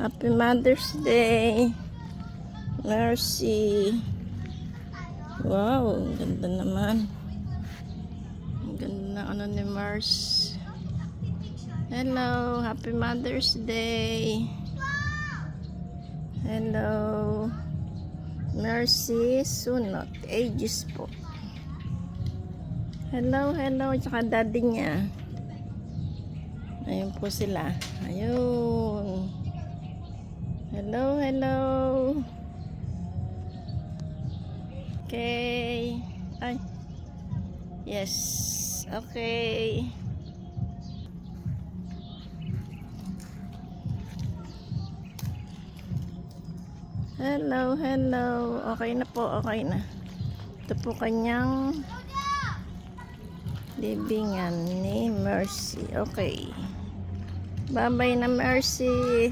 Happy Mother's Day, Mercy. Wow, ang ganda naman. Ang ganda ng ano ni Mars. Hello, Happy Mother's Day. Hello, Mercy Sunot, ages po. Hello, hello, tsaka daddy niya. Ayun po sila. Ayun. Hello, hello. Okay. Ay. Yes. Okay. Hello, hello. Okay na po, okay na. Ito po kanyang libingan ni Mercy. Okay. Bye-bye na, Mercy.